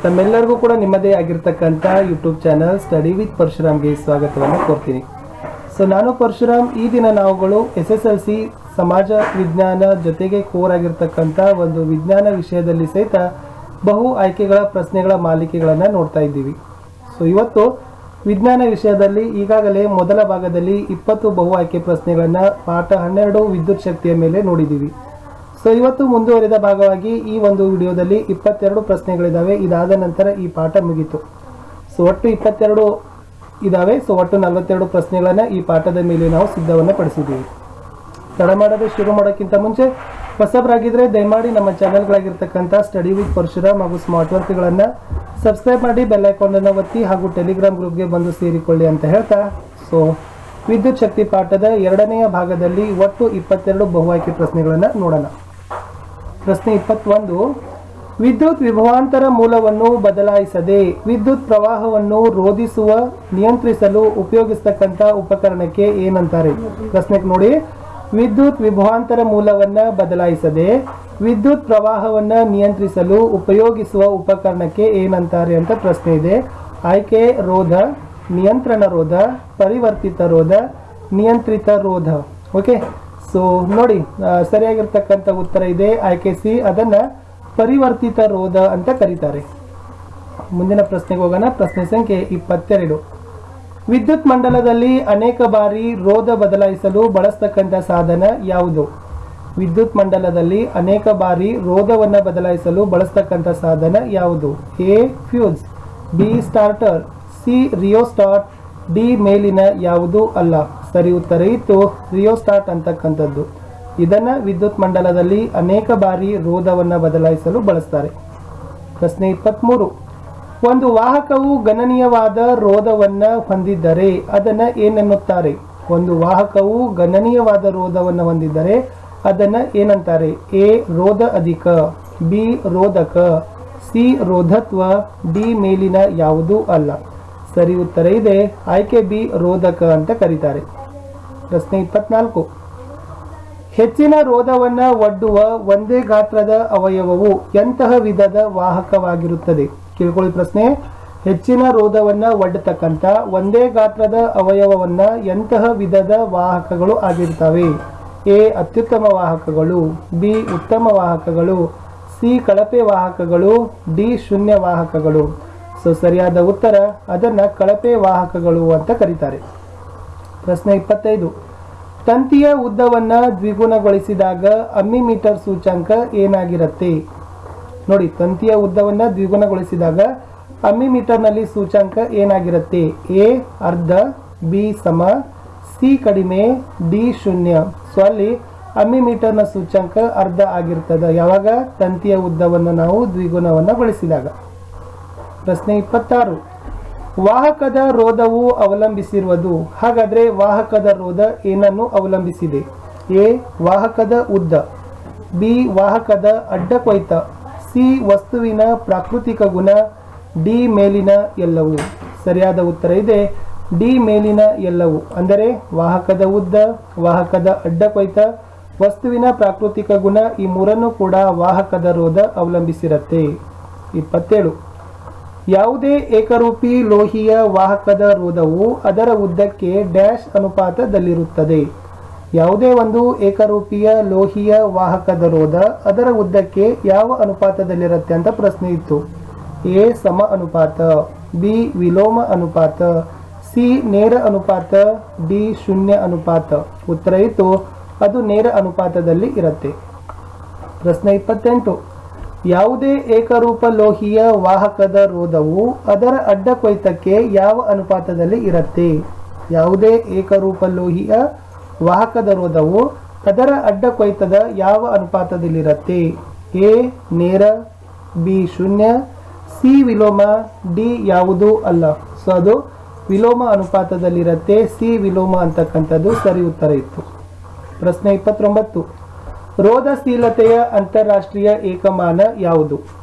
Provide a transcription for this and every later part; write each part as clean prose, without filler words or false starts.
ತಮ್ಮೆಲ್ಲರಿಗೂ ಕೂಡ ನಿಮ್ಮದೇ ಆಗಿರ್ತಕ್ಕಂಥ ಯೂಟ್ಯೂಬ್ ಚಾನಲ್ ಸ್ಟಡಿ ವಿತ್ ಪರಶುರಾಮ್ಗೆ ಸ್ವಾಗತವನ್ನು ಕೋರ್ತೀನಿ. ಸೊ ನಾನು ಪರಶುರಾಮ್. ಈ ದಿನ ನಾವುಗಳು SSLC ಸಮಾಜ ವಿಜ್ಞಾನ ಜೊತೆಗೆ ಕೋರ್ ಆಗಿರ್ತಕ್ಕಂಥ ಒಂದು ವಿಜ್ಞಾನ ವಿಷಯದಲ್ಲಿ ಸಹಿತ ಬಹು ಆಯ್ಕೆಗಳ ಪ್ರಶ್ನೆಗಳ ಮಾಲಿಕೆಗಳನ್ನು ನೋಡ್ತಾ ಇದ್ದೀವಿ. ಸೊ ಇವತ್ತು ವಿಜ್ಞಾನ ವಿಷಯದಲ್ಲಿ ಈಗಾಗಲೇ ಮೊದಲ ಭಾಗದಲ್ಲಿ 20 ಬಹು ಆಯ್ಕೆ ಪ್ರಶ್ನೆಗಳನ್ನು ಪಾಠ 12 ವಿದ್ಯುತ್ ಶಕ್ತಿಯ ಮೇಲೆ ನೋಡಿದ್ದೀವಿ. ಸೊ ಇವತ್ತು ಮುಂದುವರಿದ ಭಾಗವಾಗಿ ಈ ಒಂದು ವಿಡಿಯೋದಲ್ಲಿ 22 ಪ್ರಶ್ನೆಗಳಿದ್ದಾವೆ. ಇದಾದ ನಂತರ ಈ ಪಾಠ ಮುಗೀತು. ಸೊ ಒಟ್ಟು 22 ಇದಾವೆ. ಸೊ ಒಟ್ಟು 42 ಪ್ರಶ್ನೆಗಳನ್ನು ಈ ಪಾಠದ ಮೇಲೆ ನಾವು ಸಿದ್ಧವನ್ನು ಪಡಿಸಿದ್ದೀವಿ. ತಡ ಮಾಡದೆ ಶುರು ಮಾಡೋಕ್ಕಿಂತ ಮುಂಚೆ ಹೊಸಬರಾಗಿದ್ದರೆ ದಯಮಾಡಿ ನಮ್ಮ ಚಾನೆಲ್ಗಳಾಗಿರ್ತಕ್ಕಂಥ ಸ್ಟಡಿ ವಿತ್ ಪರಶುರಾಮ್ ಹಾಗೂ ಸ್ಮಾರ್ಟ್ ವರ್ಕ್ಗಳನ್ನು ಸಬ್ಸ್ಕ್ರೈಬ್ ಮಾಡಿ, ಬೆಲ್ ಐಕಾನನ್ನು ಒತ್ತಿ ಹಾಗೂ ಟೆಲಿಗ್ರಾಮ್ ಗ್ರೂಪ್ಗೆ ಬಂದು ಸೇರಿಕೊಳ್ಳಿ ಅಂತ ಹೇಳ್ತಾ, ಸೊ ವಿದ್ಯುತ್ ಶಕ್ತಿ ಪಾಠದ 2ನೆಯ ಭಾಗದಲ್ಲಿ ಒಟ್ಟು 22 ಬಹು ಆಯ್ಕೆ ಪ್ರಶ್ನೆಗಳನ್ನು ನೋಡೋಣ. ಪ್ರಶ್ನೆ 21. ವಿದ್ಯುತ್ ವಿಭವಾಂತರ ಮೂಲವನ್ನು ಬದಲಾಯಿಸದೆ ವಿದ್ಯುತ್ ಪ್ರವಾಹವನ್ನು ರೋಧಿಸುವ ನಿಯಂತ್ರಿಸಲು ಉಪಯೋಗಿಸತಕ್ಕಂಥ ಉಪಕರಣಕ್ಕೆ ಏನಂತಾರೆ? ಪ್ರಶ್ನೆಗೆ ನೋಡಿ. ವಿದ್ಯುತ್ ವಿಭವಾಂತರ ಮೂಲವನ್ನು ಬದಲಾಯಿಸದೆ ವಿದ್ಯುತ್ ಪ್ರವಾಹವನ್ನು ನಿಯಂತ್ರಿಸಲು ಉಪಯೋಗಿಸುವ ಉಪಕರಣಕ್ಕೆ ಏನಂತಾರೆ ಅಂತ ಪ್ರಶ್ನೆ ಇದೆ. ಆಯ್ಕೆ ರೋಧ, ನಿಯಂತ್ರಣ ರೋಧ, ಪರಿವರ್ತಿತ ರೋಧ, ನಿಯಂತ್ರಿತ ರೋಧ. ಓಕೆ, ಸೊ ನೋಡಿ, ಸರಿಯಾಗಿರ್ತಕ್ಕಂಥ ಉತ್ತರ ಇದೆ ಆಯ್ಕೆ ಸಿ, ಅದನ್ನು ಪರಿವರ್ತಿತ ರೋಧ ಅಂತ ಕರೀತಾರೆ. ಮುಂದಿನ ಪ್ರಶ್ನೆಗೆ ಹೋಗೋಣ. ಪ್ರಶ್ನೆ ಸಂಖ್ಯೆ 22. ವಿದ್ಯುತ್ ಮಂಡಲದಲ್ಲಿ ಅನೇಕ ಬಾರಿ ರೋಧ ಬದಲಾಯಿಸಲು ಬಳಸತಕ್ಕಂಥ ಸಾಧನ ಯಾವುದು? ವಿದ್ಯುತ್ ಮಂಡಲದಲ್ಲಿ ಅನೇಕ ಬಾರಿ ರೋಧವನ್ನು ಬದಲಾಯಿಸಲು ಬಳಸತಕ್ಕಂಥ ಸಾಧನ ಯಾವುದು? A fuse, B starter, C rheostat, D ಮೇಲಿನ ಯಾವುದು ಅಲ್ಲ? ಸರಿ ಉತ್ತರ ಇತ್ತು ರಿಯೋಸ್ಟಾಟ್ ಅಂತಕ್ಕಂಥದ್ದು. ಇದನ್ನು ವಿದ್ಯುತ್ ಮಂಡಲದಲ್ಲಿ ಅನೇಕ ಬಾರಿ ರೋಧವನ್ನು ಬದಲಾಯಿಸಲು ಬಳಸ್ತಾರೆ. ಪ್ರಶ್ನೆ 23. ಒಂದು ವಾಹಕವು ಗಣನೀಯವಾದ ರೋಧವನ್ನು ಹೊಂದಿದ್ದರೆ ಅದನ್ನು ಏನೆನ್ನುತ್ತಾರೆ? ಒಂದು ವಾಹಕವು ಗಣನೀಯವಾದ ರೋಧವನ್ನು ಹೊಂದಿದ್ದರೆ ಅದನ್ನು ಏನಂತಾರೆ? ಎ ರೋಧ ಅಧಿಕ, ಬಿ ರೋಧಕ, ಸಿ ರೋಧತ್ವ, ಡಿ ಮೇಲಿನ ಯಾವುದೂ ಅಲ್ಲ? ಸರಿ ಉತ್ತರ ಇದೆ ಆಯ್ಕೆ ಬಿ ರೋಧಕ ಅಂತ ಕರೀತಾರೆ. ಪ್ರಶ್ನೆ 24. ಹೆಚ್ಚಿನ ರೋಧವನ್ನು ಒಡ್ಡುವ ಒಂದೇ ಗಾತ್ರದ ಅವಯವವು ಎಂತಹ ವಿಧದ ವಾಹಕವಾಗಿರುತ್ತದೆ? ಕೇಳ್ಕೊಳ್ಳಿ ಪ್ರಶ್ನೆ. ಹೆಚ್ಚಿನ ರೋಧವನ್ನು ಒಡ್ಡತಕ್ಕಂಥ ಒಂದೇ ಗಾತ್ರದ ಅವಯವವನ್ನು ಎಂತಹ ವಿಧದ ವಾಹಕಗಳು ಆಗಿರ್ತವೆ? ಎ ಅತ್ಯುತ್ತಮ ವಾಹಕಗಳು, ಬಿ ಉತ್ತಮ ವಾಹಕಗಳು, ಸಿ ಕಳಪೆ ವಾಹಕಗಳು, ಡಿ ಶೂನ್ಯ ವಾಹಕಗಳು. ಸೊ ಸರಿಯಾದ ಉತ್ತರ ಅದನ್ನು ಕಳಪೆ ವಾಹಕಗಳು ಅಂತ ಕರೀತಾರೆ. ಪ್ರಶ್ನೆ 25. ತಂತಿಯ ಉದ್ದವನ್ನು ದ್ವಿಗುಣಗೊಳಿಸಿದಾಗ ಅಮ್ಮಿಮೀಟರ್ ಸೂಚ್ಯಂಕ ಏನಾಗಿರುತ್ತೆ? ನೋಡಿ, ತಂತಿಯ ಉದ್ದವನ್ನು ದ್ವಿಗುಣಗೊಳಿಸಿದಾಗ ಅಮ್ಮಿಮೀಟರ್ನಲ್ಲಿ ಸೂಚ್ಯಂಕ ಏನಾಗಿರುತ್ತೆ? ಎ ಅರ್ಧ, ಬಿ ಸಮ, ಸಿ ಕಡಿಮೆ, ಡಿ ಶೂನ್ಯ. ಸೊ ಅಲ್ಲಿ ಅಮ್ಮಿಮೀಟರ್ನ ಸೂಚ್ಯಂಕ ಅರ್ಧ ಆಗಿರ್ತದೆ ಯಾವಾಗ? ತಂತಿಯ ಉದ್ದವನ್ನು ನಾವು ದ್ವಿಗುಣಗೊಳಿಸಿದಾಗ. ಪ್ರಶ್ನೆ 26. ವಾಹಕದ ರೋಧವು ಅವಲಂಬಿಸಿರುವುದು. ಹಾಗಾದರೆ ವಾಹಕದ ರೋಧ ಏನನ್ನು ಅವಲಂಬಿಸಿದೆ? ಎ ವಾಹಕದ ಉದ್ದ, ಬಿ ವಾಹಕದ ಅಡ್ಡ ಕೊಯ್ತ, ಸಿ ವಸ್ತುವಿನ ಪ್ರಾಕೃತಿಕ ಗುಣ, ಡಿ ಮೇಲಿನ ಎಲ್ಲವೂ. ಸರಿಯಾದ ಉತ್ತರ ಇದೆ ಡಿ ಮೇಲಿನ ಎಲ್ಲವೂ. ಅಂದರೆ ವಾಹಕದ ಉದ್ದ, ವಾಹಕದ ಅಡ್ಡ ಕೊಯ್ತ, ವಸ್ತುವಿನ ಪ್ರಾಕೃತಿಕ ಗುಣ, ಈ ಮೂರನ್ನು ಕೂಡ ವಾಹಕದ ರೋಧ ಅವಲಂಬಿಸಿರುತ್ತೆ. 27. ಯಾವುದೇ ಏಕರೂಪಿ ಲೋಹೀಯ ವಾಹಕದ ರೋಧವು ಅದರ ಉದ್ದಕ್ಕೆ ಡ್ಯಾಶ್ ಅನುಪಾತದಲ್ಲಿರುತ್ತದೆ? ಯಾವುದೇ ಒಂದು ಏಕರೂಪಿಯ ಲೋಹೀಯ ವಾಹಕದ ರೋಧ ಅದರ ಉದ್ದಕ್ಕೆ ಯಾವ ಅನುಪಾತದಲ್ಲಿರುತ್ತೆ ಅಂತ ಪ್ರಶ್ನೆ ಇತ್ತು. ಎ ಸಮ ಅನುಪಾತ, ಬಿ ವಿಲೋಮ ಅನುಪಾತ, ಸಿ ನೇರ ಅನುಪಾತ, ಡಿ ಶೂನ್ಯ ಅನುಪಾತ. ಉತ್ತರ ಇತ್ತು ಅದು ನೇರ ಅನುಪಾತದಲ್ಲಿ ಇರುತ್ತೆ. ಪ್ರಶ್ನೆ 28. ಯಾವುದೇ ಏಕರೂಪ ಲೋಹೀಯ ವಾಹಕದ ರೋಧವು ಅದರ ಅಡ್ಡ ಕೊಯ್ತಕ್ಕೆ ಯಾವ ಅನುಪಾತದಲ್ಲಿ ಇರುತ್ತೆ? ಯಾವುದೇ ಏಕರೂಪ ಲೋಹೀಯ ವಾಹಕದ ರೋಧವು ಅದರ ಅಡ್ಡ ಕೊಯ್ತದ ಯಾವ ಅನುಪಾತದಲ್ಲಿರುತ್ತೆ? ಎ ನೇರ, ಬಿ ಶೂನ್ಯ, ಸಿ ವಿಲೋಮ, ಡಿ ಯಾವುದೂ ಅಲ್ಲ? ಸೊ ಅದು ವಿಲೋಮ ಅನುಪಾತದಲ್ಲಿರುತ್ತೆ. ಸಿ ವಿಲೋಮ ಅಂತಕ್ಕಂಥದ್ದು ಸರಿ ಉತ್ತರ ಇತ್ತು. ಪ್ರಶ್ನೆ 29. ರೋಧಶೀಲತೆಯ ಅಂತಾರಾಷ್ಟ್ರೀಯ ಏಕಮಾನ ಯಾವುದು?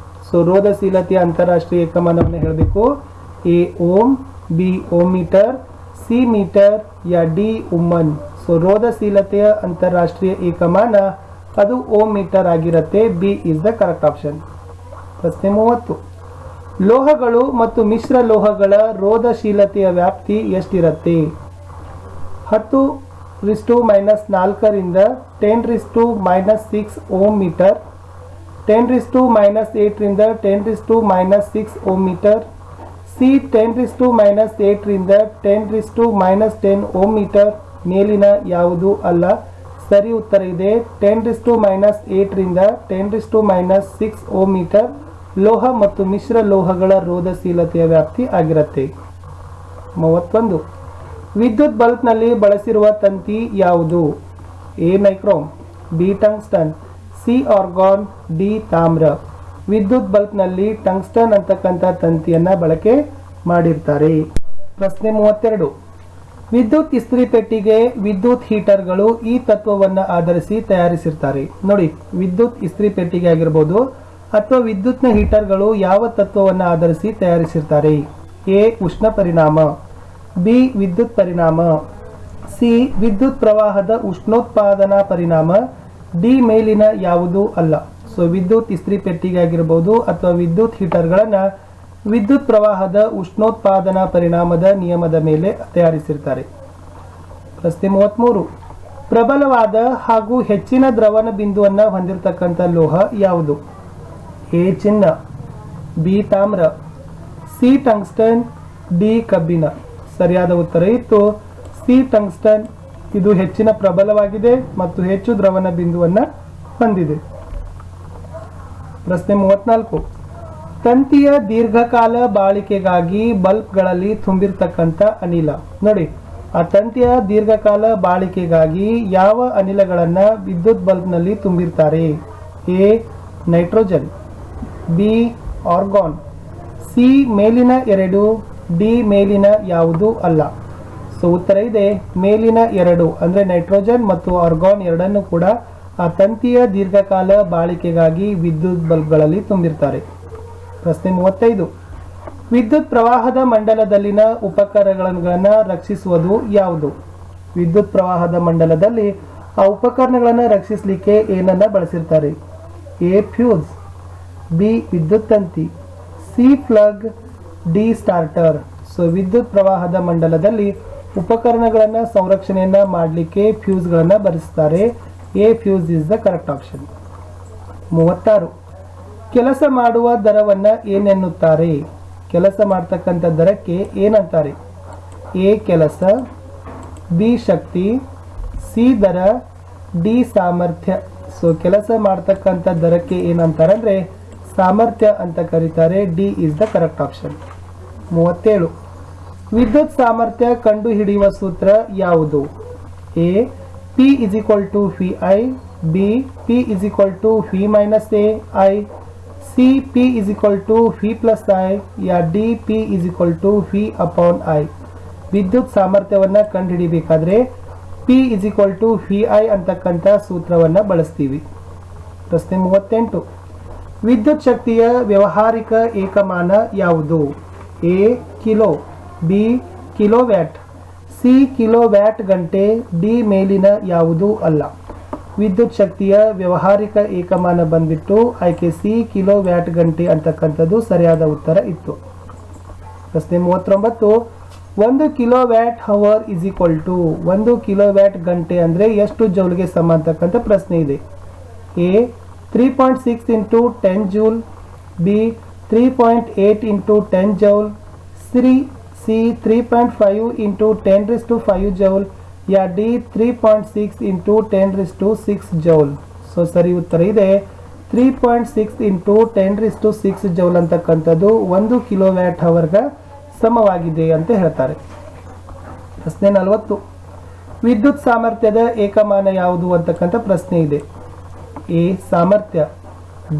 ಸೊ ರೋಧಶೀಲತೆಯ ಅಂತಾರಾಷ್ಟ್ರೀಯ ಏಕಮಾನವನ್ನು ಹೇಳಬೇಕು. A ohm, B ohm meter, C meter, ಯಾ ಡಿ ಉಮ್ಮನ್. ಸೊ ರೋಧಶೀಲತೆಯ ಅಂತಾರಾಷ್ಟ್ರೀಯ ಏಕಮಾನ ಅದು ಓಮ್ ಮೀಟರ್ ಆಗಿರುತ್ತೆ. B is the correct option. ಪ್ರಶ್ನೆ 30. ಲೋಹಗಳು ಮತ್ತು ಮಿಶ್ರ ಲೋಹಗಳ ರೋಧಶೀಲತೆಯ ವ್ಯಾಪ್ತಿ ಎಷ್ಟಿರುತ್ತೆ? 10⁻⁴ ರಿಂದ 10⁻⁶ ಓಮ್ ಮೀಟರ್, 10⁻⁸ ರಿಂದ 10⁻⁶ ಓಮ್ ಮೀಟರ್, ಸಿ 10⁻⁸ ರಿಂದ 10⁻⁻10 ಓಮ್ ಮೀಟರ್. ಮೇಲಿನ ಯಾವುದು ಅಲ್ಲ? ಸರಿ ಉತ್ತರ ಇದೆ 10⁻⁸ ರಿಂದ 10⁻⁶ ಓಮ್ ಮೀಟರ್ ಲೋಹ ಮತ್ತು ಮಿಶ್ರ ಲೋಹಗಳ ರೋಧಶೀಲತೆಯ ವ್ಯಾಪ್ತಿ ಆಗಿರುತ್ತೆ. 31. ವಿದ್ಯುತ್ ಬಲ್ಬ್ನಲ್ಲಿ ಬಳಸಿರುವ ತಂತಿ ಯಾವುದು? A nichrome, B tungsten, C argon, D ತಾಮ್ರ. ವಿದ್ಯುತ್ ಬಲ್ಬ್ನಲ್ಲಿ ಟಂಗ್ಸ್ಟನ್ ಅಂತಕ್ಕಂಥ ತಂತಿಯನ್ನ ಬಳಕೆ ಮಾಡಿರ್ತಾರೆ. ಪ್ರಶ್ನೆ 32. ವಿದ್ಯುತ್ ಇಸ್ತ್ರಿ ಪೆಟ್ಟಿಗೆ, ವಿದ್ಯುತ್ ಹೀಟರ್ಗಳು ಈ ತತ್ವವನ್ನು ಆಧರಿಸಿ ತಯಾರಿಸಿರ್ತಾರೆ. ನೋಡಿ, ವಿದ್ಯುತ್ ಇಸ್ತ್ರಿ ಪೆಟ್ಟಿಗೆ ಆಗಿರ್ಬೋದು ಅಥವಾ ವಿದ್ಯುತ್ನ ಹೀಟರ್ಗಳು ಯಾವ ತತ್ವವನ್ನು ಆಧರಿಸಿ ತಯಾರಿಸಿರ್ತಾರೆ? ಎ ಉಷ್ಣ ಪರಿಣಾಮ, ಬಿ ವಿದ್ಯುತ್ ಪರಿಣಾಮ, ಸಿ ವಿದ್ಯುತ್ ಪ್ರವಾಹದ ಉಷ್ಣೋತ್ಪಾದನಾ ಪರಿಣಾಮ, ಡಿ ಮೇಲಿನ ಯಾವುದೂ ಅಲ್ಲ. ಸೊ ವಿದ್ಯುತ್ ಇಸ್ತ್ರಿ ಪೆಟ್ಟಿಗೆ ಆಗಿರ್ಬೋದು ಅಥವಾ ವಿದ್ಯುತ್ ಹೀಟರ್ಗಳನ್ನು ವಿದ್ಯುತ್ ಪ್ರವಾಹದ ಉಷ್ಣೋತ್ಪಾದನಾ ಪರಿಣಾಮದ ನಿಯಮದ ಮೇಲೆ ತಯಾರಿಸಿರ್ತಾರೆ. ಪ್ರಶ್ನೆ 33. ಪ್ರಬಲವಾದ ಹಾಗೂ ಹೆಚ್ಚಿನ ದ್ರವಣ ಬಿಂದುವನ್ನು ಹೊಂದಿರತಕ್ಕಂಥ ಲೋಹ ಯಾವುದು? ಎ ಚಿನ್ನ, ಬಿ ತಾಮ್ರ, ಸಿ ಟಂಗ್ಸ್ಟನ್, ಡಿ ಕಬ್ಬಿಣ. ಸರಿಯಾದ ಉತ್ತರ ಇತ್ತು ಸಿ ಟಂಗ್ಸ್ಟನ್. ಇದು ಹೆಚ್ಚಿನ ಪ್ರಬಲವಾಗಿದೆ ಮತ್ತು ಹೆಚ್ಚು ದ್ರವಣ ಬಿಂದುವನ್ನು ಹೊಂದಿದೆ. ಪ್ರಶ್ನೆ 34. ತಂತಿಯ ದೀರ್ಘಕಾಲ ಬಾಳಿಕೆಗಾಗಿ ಬಲ್ಬ್ಗಳಲ್ಲಿ ತುಂಬಿರ್ತಕ್ಕಂಥ ಅನಿಲ. ನೋಡಿ, ಆ ತಂತಿಯ ದೀರ್ಘಕಾಲ ಬಾಳಿಕೆಗಾಗಿ ಯಾವ ಅನಿಲಗಳನ್ನು ವಿದ್ಯುತ್ ಬಲ್ಬ್ನಲ್ಲಿ ತುಂಬಿರ್ತಾರೆ? A nitrogen, B argon, C ಮೇಲಿನ ಎರಡು, ಡಿ ಮೇಲಿನ ಯಾವುದೂ ಅಲ್ಲ. ಸೊ ಉತ್ತರ ಇದೆ ಮೇಲಿನ ಎರಡು, ಅಂದರೆ ನೈಟ್ರೋಜನ್ ಮತ್ತು ಆರ್ಗಾನ್ ಎರಡನ್ನು ಕೂಡ ಆ ತಂತಿಯ ದೀರ್ಘಕಾಲ ಬಾಳಿಕೆಗಾಗಿ ವಿದ್ಯುತ್ ಬಲ್ಬ್ಗಳಲ್ಲಿ ತುಂಬಿರ್ತಾರೆ. ಪ್ರಶ್ನೆ 35. ವಿದ್ಯುತ್ ಪ್ರವಾಹದ ಮಂಡಲದಲ್ಲಿನ ಉಪಕರಣಗಳನ್ನು ರಕ್ಷಿಸುವುದು ಯಾವುದು? ವಿದ್ಯುತ್ ಪ್ರವಾಹದ ಮಂಡಲದಲ್ಲಿ ಆ ಉಪಕರಣಗಳನ್ನು ರಕ್ಷಿಸಲಿಕ್ಕೆ ಏನನ್ನ ಬಳಸಿರ್ತಾರೆ? ಎ ಫ್ಯೂಸ್, ಬಿ ವಿದ್ಯುತ್ ತಂತಿ, C plug, D starter. So ವಿದ್ಯುತ್ ಪ್ರವಾಹದ ಮಂಡಲದಲ್ಲಿ ಉಪಕರಣಗಳನ್ನು ಸಂರಕ್ಷಣೆಯನ್ನ ಮಾಡಲಿಕ್ಕೆ ಫ್ಯೂಸ್ಗಳನ್ನು ಬಳಸ್ತಾರೆ. A fuse is the correct option. 36. ಕೆಲಸ ಮಾಡುವ ದರವನ್ನು ಏನೆನ್ನುತ್ತಾರೆ? ಕೆಲಸ ಮಾಡ್ತಕ್ಕಂಥ ದರಕ್ಕೆ ಏನಂತಾರೆ? ಎ ಕೆಲಸ, ಬಿ ಶಕ್ತಿ, ಸಿ ದರ, ಡಿ ಸಾಮರ್ಥ್ಯ. ಸೊ ಕೆಲಸ ಮಾಡ್ತಕ್ಕಂಥ ದರಕ್ಕೆ ಏನಂತಾರೆ ಅಂದರೆ ಸಾಮರ್ಥ್ಯ ಅಂತ ಕರೀತಾರೆ. D is the correct option. 37. ವಿದ್ಯುತ್ ಸಾಮರ್ಥ್ಯ ಕಂಡು ಹಿಡಿಯುವ ಸೂತ್ರ ಯಾವುದು? A P is equal to V I, B P is equal to V minus A I, C P is equal to V plus I, ಯಾ D P is equal to V upon I. ವಿದ್ಯುತ್ ಸಾಮರ್ಥ್ಯವನ್ನು ಕಂಡುಹಿಡಿಬೇಕಾದ್ರೆ P is equal to V I ಅಂತಕ್ಕಂಥ ಸೂತ್ರವನ್ನು ಬಳಸ್ತೀವಿ. ಪ್ರಶ್ನೆ 38. ವಿದ್ಯುತ್ ಶಕ್ತಿಯ ವ್ಯಾವಹಾರಿಕ ಏಕಮಾನ ಯಾವುದು? A kilo, B kilowatt, C kilowatt ಗಂಟೆ, ಡಿ ಮೇಲಿನ ಯಾವುದೂ ಅಲ್ಲ. ವಿದ್ಯುತ್ ಶಕ್ತಿಯ ವ್ಯಾವಹಾರಿಕ ಏಕಮಾನ ಬಂದ್ಬಿಟ್ಟು ಆಯ್ಕೆ ಸಿ ಕಿಲೋವ್ಯಾಟ್ ಗಂಟೆ ಅಂತಕ್ಕಂಥದ್ದು ಸರಿಯಾದ ಉತ್ತರ ಇತ್ತು. ಪ್ರಶ್ನೆ 39. 1 kilowatt hour is equal to 1 kilowatt ಗಂಟೆ ಅಂದರೆ ಎಷ್ಟು ಜೌಲ್ಗೆ ಸಮ ಅಂತಕ್ಕಂಥ ಪ್ರಶ್ನೆ ಇದೆ. A 3.6 into 10 joule, B 3.8 into 10 joule, C 3.5 into 10⁵ joule, ಯಾ ಡಿ 3.6 ಇಂಟು 10⁶ ಜೌಲ್. ಸೊ ಸರಿ ಉತ್ತರ ಇದೆ 3.6 ಇಂಟು 10⁶ ಜೌಲ್ ಅಂತಕ್ಕಂಥದ್ದು 1 ಕಿಲೋವ್ಯಾಟ್ ಹವರ್ಗೆ ಸಮವಾಗಿದೆ ಅಂತ ಹೇಳ್ತಾರೆ. ಪ್ರಶ್ನೆ 40. ವಿದ್ಯುತ್ ಸಾಮರ್ಥ್ಯದ ಏಕಮಾನ ಯಾವುದು ಅಂತಕ್ಕಂಥ ಪ್ರಶ್ನೆ ಇದೆ. ಎ ಸಾಮರ್ಥ್ಯ,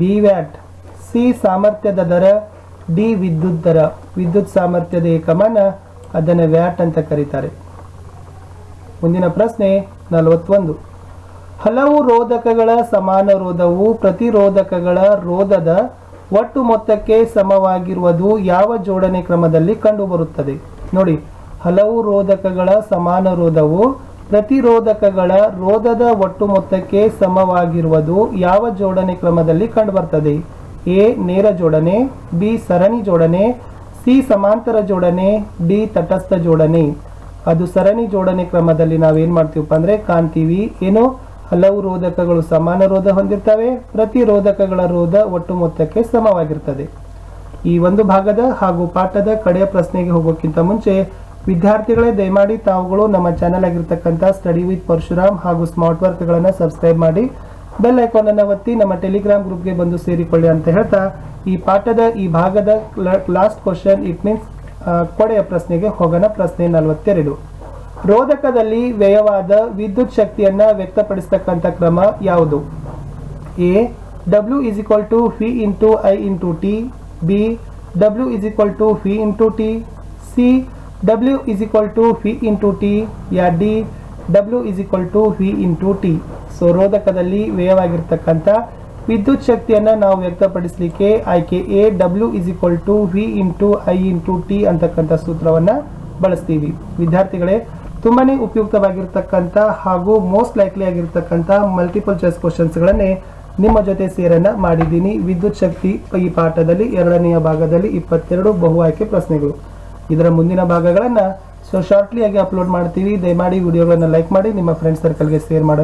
ಬಿ ವ್ಯಾಟ್, ಸಿ ಸಾಮರ್ಥ್ಯದ ದರ, ಡಿ ವಿದ್ಯುತ್ ದರ. ವಿದ್ಯುತ್ ಸಾಮರ್ಥ್ಯದ ಏಕಮಾನ ಅದನ್ನು ವ್ಯಾಟ್ ಅಂತ ಕರೀತಾರೆ. ಮುಂದಿನ ಪ್ರಶ್ನೆ 41. ಹಲವು ರೋಧಕಗಳ ಸಮಾನ ರೋಧವು ಪ್ರತಿರೋಧಕಗಳ ರೋಧದ ಒಟ್ಟು ಮೊತ್ತಕ್ಕೆ ಸಮವಾಗಿರುವುದು ಯಾವ ಜೋಡಣೆ ಕ್ರಮದಲ್ಲಿ ಕಂಡುಬರುತ್ತದೆ? ನೋಡಿ, ಹಲವು ರೋಧಕಗಳ ಸಮಾನ ರೋಧವು ಪ್ರತಿರೋಧಕಗಳ ರೋಧದ ಒಟ್ಟು ಮೊತ್ತಕ್ಕೆ ಸಮವಾಗಿರುವುದು ಯಾವ ಜೋಡಣೆ ಕ್ರಮದಲ್ಲಿ ಕಂಡುಬರ್ತದೆ? ಎ ನೇರ ಜೋಡಣೆ, ಬಿ ಸರಣಿ ಜೋಡಣೆ, ಸಿ ಸಮಾಂತರ ಜೋಡಣೆ, ಡಿ ತಟಸ್ಥ ಜೋಡಣೆ. ಅದು ಸರಣಿ ಜೋಡಣೆ ಕ್ರಮದಲ್ಲಿ ನಾವೇನ್ ಮಾಡ್ತೀವಪ್ಪ ಅಂದ್ರೆ ಕಾಣ್ತೀವಿ. ಏನು, ಹಲವು ರೋಧಕಗಳು ಸಮಾನ ರೋಧ ಹೊಂದಿರ್ತವೆ, ಪ್ರತಿ ರೋಧಕಗಳ ರೋಧ ಒಟ್ಟು ಮೊತ್ತಕ್ಕೆ ಸಮವಾಗಿರ್ತದೆ. ಈ ಒಂದು ಭಾಗದ ಹಾಗೂ ಪಾಠದ ಕಡೆಯ ಪ್ರಶ್ನೆಗೆ ಹೋಗೋಕ್ಕಿಂತ ಮುಂಚೆ ವಿದ್ಯಾರ್ಥಿಗಳೇ ದಯಮಾಡಿ ತಾವುಗಳು ನಮ್ಮ ಚಾನೆಲ್ ಆಗಿರ್ತಕ್ಕಂಥ ಸ್ಟಡಿ ವಿತ್ ಪರಶುರಾಮ್ ಹಾಗೂ ಸ್ಮಾರ್ಟ್ ವರ್ಕ್ಗಳನ್ನು ಸಬ್ಸ್ಕ್ರೈಬ್ ಮಾಡಿ ಬೆಲ್ ಐಕಾನ್ ಅನ್ನು ಒತ್ತಿ ನಮ್ಮ ಟೆಲಿಗ್ರಾಮ್ ಗ್ರೂಪ್ಗೆ ಬಂದು ಸೇರಿಕೊಳ್ಳಿ ಅಂತ ಹೇಳ್ತಾ ಈ ಪಾಠದ ಈ ಭಾಗದ ಲಾಸ್ಟ್ ಕ್ವಶನ್, ಇಟ್ ಮೀನ್ಸ್ ಕೊನೆಯ ಪ್ರಶ್ನೆಗೆ ಹೋಗೋಣ. ಪ್ರಶ್ನೆ 42. ರೋಧಕದಲ್ಲಿ ವ್ಯಯವಾದ ವಿದ್ಯುತ್ ಶಕ್ತಿಯನ್ನ ವ್ಯಕ್ತಪಡಿಸತಕ್ಕಂಥ ಕ್ರಮ ಯಾವುದು? A W = V × I × T, B W = V × T, C W = V × T, ಯಾ D W = V × T. So ರೋಧಕದಲ್ಲಿ ವ್ಯಯವಾಗಿರ್ತಕ್ಕಂಥ ವಿದ್ಯುತ್ ಶಕ್ತಿಯನ್ನ ನಾವು ವ್ಯಕ್ತಪಡಿಸಲಿಕ್ಕೆ ಆಯ್ಕೆ A W = V × I × T ಅಂತಕ್ಕಂಥ ಸೂತ್ರವನ್ನ ಬಳಸ್ತೀವಿ. ವಿದ್ಯಾರ್ಥಿಗಳೇ, ತುಂಬಾನೇ ಉಪಯುಕ್ತವಾಗಿರ್ತಕ್ಕಂಥ ಹಾಗೂ ಮೋಸ್ಟ್ ಲೈಕ್ಲಿ ಆಗಿರ್ತಕ್ಕಂಥ ಮಲ್ಟಿಪಲ್ ಚಾಯ್ಸ್ ಕ್ವಶನ್ಸ್ಗಳನ್ನೇ ನಿಮ್ಮ ಜೊತೆ ಸೇರನ್ನ ಮಾಡಿದ್ದೀನಿ. ವಿದ್ಯುತ್ ಶಕ್ತಿ ಈ ಪಾಠದಲ್ಲಿ 2ನೆಯ ಭಾಗದಲ್ಲಿ 22 ಬಹು ಆಯ್ಕೆ ಪ್ರಶ್ನೆಗಳು. ಇದರ ಮುಂದಿನ ಭಾಗಗಳನ್ನ ಶಾರ್ಟ್ಲಿ ಆಗಿ ಅಪ್ಲೋಡ್ ಮಾಡ್ತೀವಿ. ದಯಮಾಡಿ ವಿಡಿಯೋಗಳನ್ನ ಲೈಕ್ ಮಾಡಿ ನಿಮ್ಮ ಫ್ರೆಂಡ್ಸ್ ಸರ್ಕಲ್ಗೆ ಶೇರ್ ಮಾಡಲು